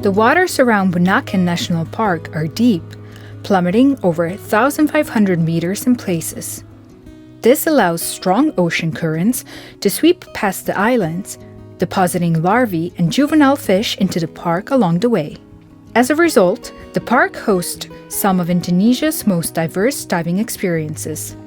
The waters around Bunaken National Park are deep, plummeting over 1,500 meters in places. This allows strong ocean currents to sweep past the islands, depositing larvae and juvenile fish into the park along the way. As a result, the park hosts some of Indonesia's most diverse diving experiences.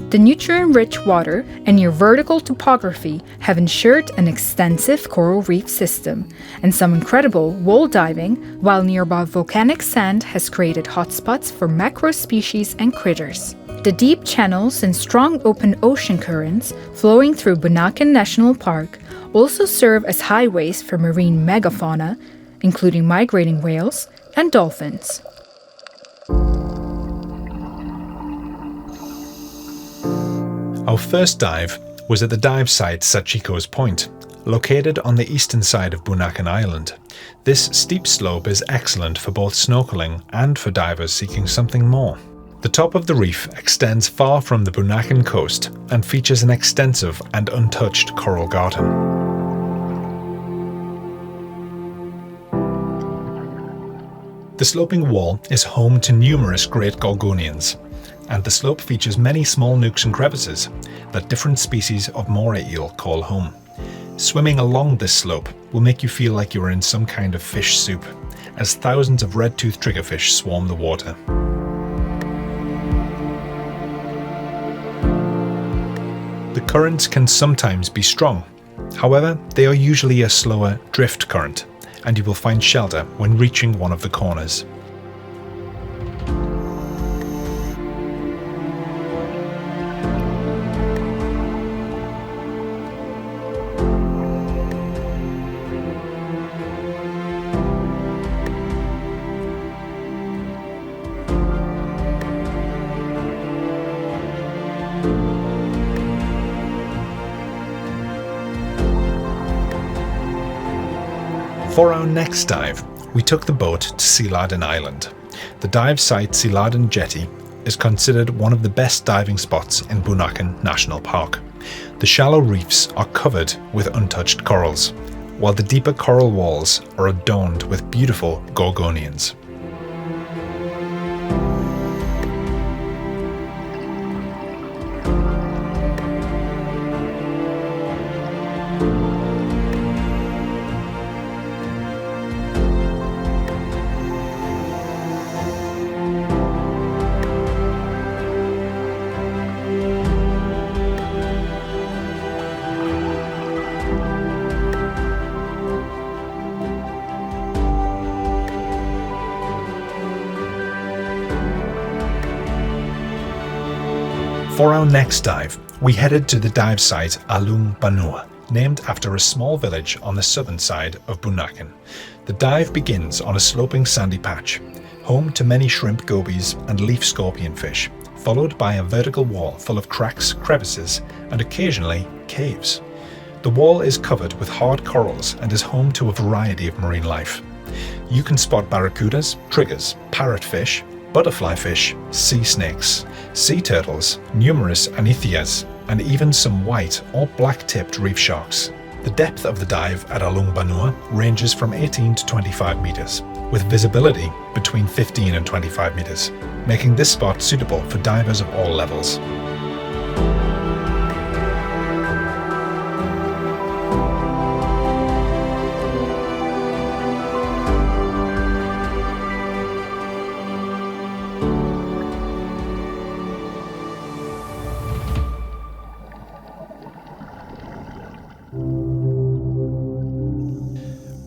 The nutrient-rich water and near vertical topography have ensured an extensive coral reef system and some incredible wall diving, while nearby volcanic sand has created hotspots for macro species and critters. The deep channels and strong open ocean currents flowing through Bunaken National Park also serve as highways for marine megafauna, including migrating whales and dolphins. Our first dive was at the dive site Sachiko's Point, located on the eastern side of Bunaken Island. This steep slope is excellent for both snorkeling and for divers seeking something more. The top of the reef extends far from the Bunaken coast and features an extensive and untouched coral garden. The sloping wall is home to numerous great gorgonians, and the slope features many small nooks and crevices that different species of moray eel call home. Swimming along this slope will make you feel like you are in some kind of fish soup, as thousands of red-toothed triggerfish swarm the water. The currents can sometimes be strong. However, they are usually a slower drift current, and you will find shelter when reaching one of the corners. For our next dive, we took the boat to Siladen Island. The dive site Siladen Jetty is considered one of the best diving spots in Bunaken National Park. The shallow reefs are covered with untouched corals, while the deeper coral walls are adorned with beautiful gorgonians. For our next dive, we headed to the dive site Alung Banua, named after a small village on the southern side of Bunaken. The dive begins on a sloping sandy patch, home to many shrimp gobies and leaf scorpion fish, followed by a vertical wall full of cracks, crevices, and occasionally caves. The wall is covered with hard corals and is home to a variety of marine life. You can spot barracudas, triggers, parrotfish, butterfly fish, sea snakes, sea turtles, numerous anithias, and even some white or black-tipped reef sharks. The depth of the dive at Alung Banua ranges from 18 to 25 meters, with visibility between 15 and 25 meters, making this spot suitable for divers of all levels.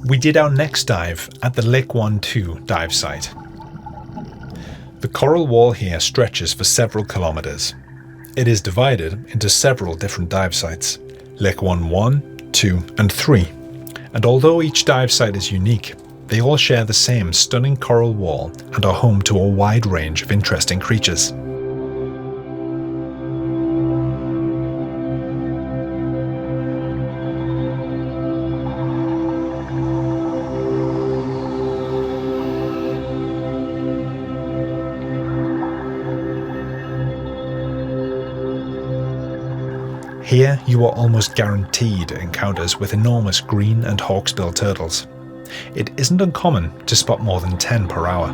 We did our next dive at the Lekuan 2 dive site. The coral wall here stretches for several kilometers. It is divided into several different dive sites, Lekuan 1, 2 and 3. And although each dive site is unique, they all share the same stunning coral wall and are home to a wide range of interesting creatures. Here you are almost guaranteed encounters with enormous green and hawksbill turtles. It isn't uncommon to spot more than 10 per hour.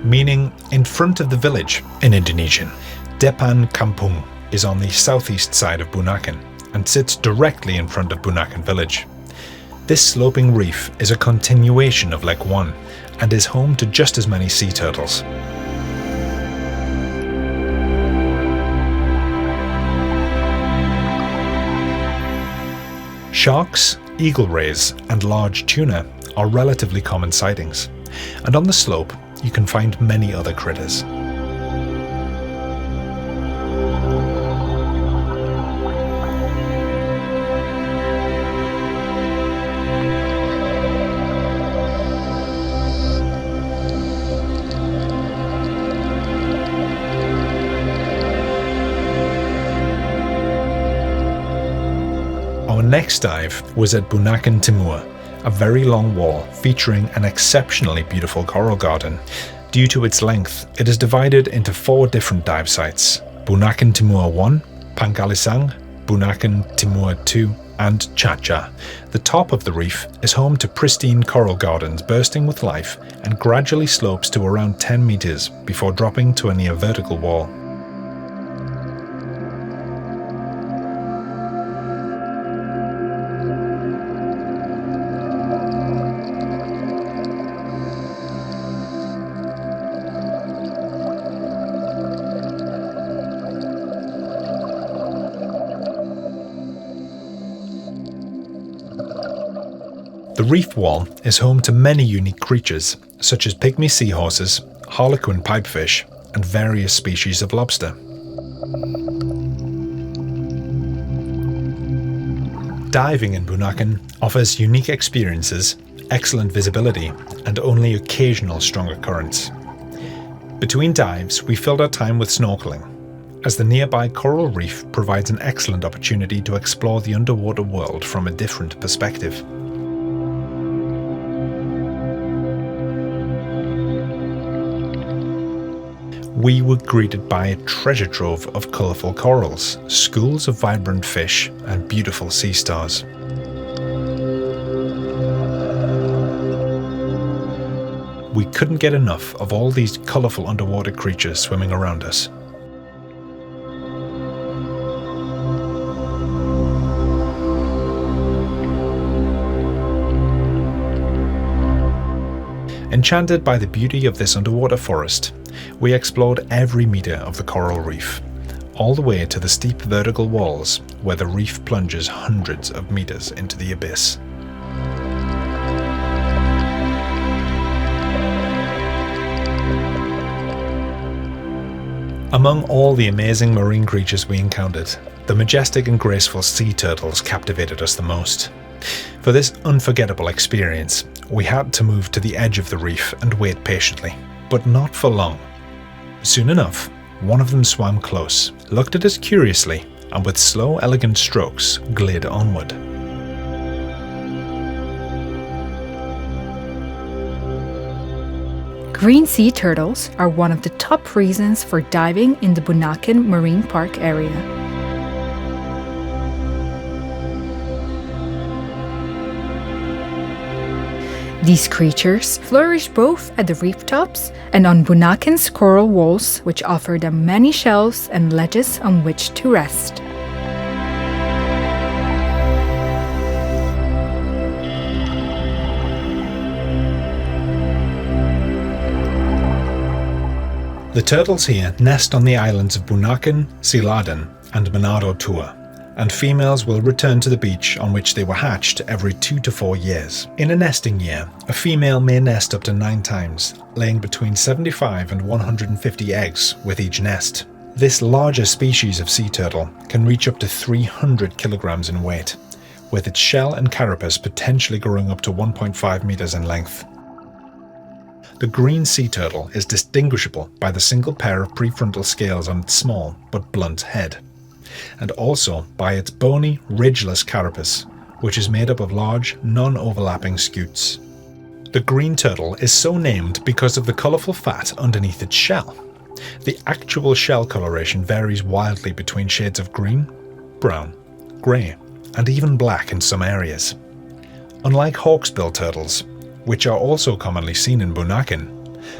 Meaning in front of the village in Indonesian. Depan Kampung is on the southeast side of Bunaken and sits directly in front of Bunaken village. This sloping reef is a continuation of Lekuan and is home to just as many sea turtles. Sharks, eagle rays and large tuna are relatively common sightings, and on the slope you can find many other critters. Our next dive was at Bunaken Timua, a very long wall featuring an exceptionally beautiful coral garden. Due to its length, it is divided into 4 different dive sites: Bunaken Timua 1, Pangkalisang, Bunaken Timua 2 and Chacha. The top of the reef is home to pristine coral gardens bursting with life and gradually slopes to around 10 meters before dropping to a near vertical wall. The reef wall is home to many unique creatures, such as pygmy seahorses, harlequin pipefish, and various species of lobster. Diving in Bunaken offers unique experiences, excellent visibility, and only occasional stronger currents. Between dives, we filled our time with snorkeling, as the nearby coral reef provides an excellent opportunity to explore the underwater world from a different perspective. We were greeted by a treasure trove of colourful corals, schools of vibrant fish, and beautiful sea stars. We couldn't get enough of all these colourful underwater creatures swimming around us. Enchanted by the beauty of this underwater forest, we explored every metre of the coral reef, all the way to the steep vertical walls where the reef plunges hundreds of metres into the abyss. Among all the amazing marine creatures we encountered, the majestic and graceful sea turtles captivated us the most. For this unforgettable experience, we had to move to the edge of the reef and wait patiently, but not for long. Soon enough, one of them swam close, looked at us curiously, and with slow, elegant strokes, glid onward. Green sea turtles are one of the top reasons for diving in the Bunaken Marine Park area. These creatures flourish both at the reef tops and on Bunaken's coral walls, which offer them many shelves and ledges on which to rest. The turtles here nest on the islands of Bunaken, Siladen and Manado Tua, and females will return to the beach on which they were hatched every 2 to 4 years. In a nesting year, a female may nest up to 9 times, laying between 75 and 150 eggs with each nest. This larger species of sea turtle can reach up to 300 kilograms in weight, with its shell and carapace potentially growing up to 1.5 meters in length. The green sea turtle is distinguishable by the single pair of prefrontal scales on its small but blunt head, and also by its bony, ridgeless carapace, which is made up of large, non-overlapping scutes. The green turtle is so named because of the colourful fat underneath its shell. The actual shell coloration varies wildly between shades of green, brown, grey, and even black in some areas. Unlike hawksbill turtles, which are also commonly seen in Bunaken,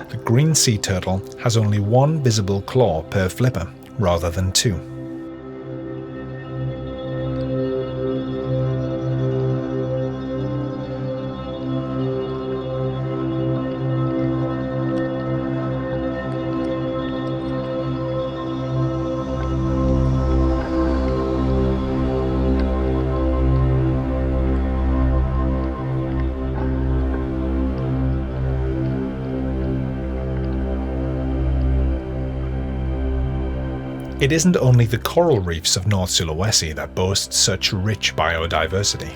the green sea turtle has only one visible claw per flipper, rather than two. It isn't only the coral reefs of North Sulawesi that boast such rich biodiversity.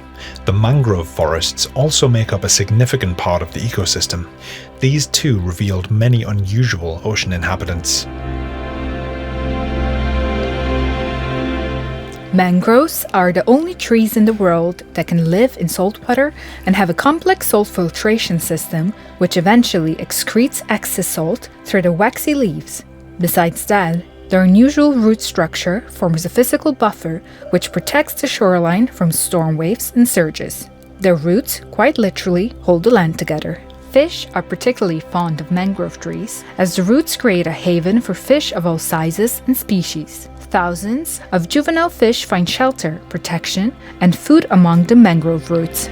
The mangrove forests also make up a significant part of the ecosystem. These too revealed many unusual ocean inhabitants. Mangroves are the only trees in the world that can live in saltwater and have a complex salt filtration system which eventually excretes excess salt through the waxy leaves. Besides that, their unusual root structure forms a physical buffer which protects the shoreline from storm waves and surges. Their roots, quite literally, hold the land together. Fish are particularly fond of mangrove trees, as the roots create a haven for fish of all sizes and species. Thousands of juvenile fish find shelter, protection, and food among the mangrove roots.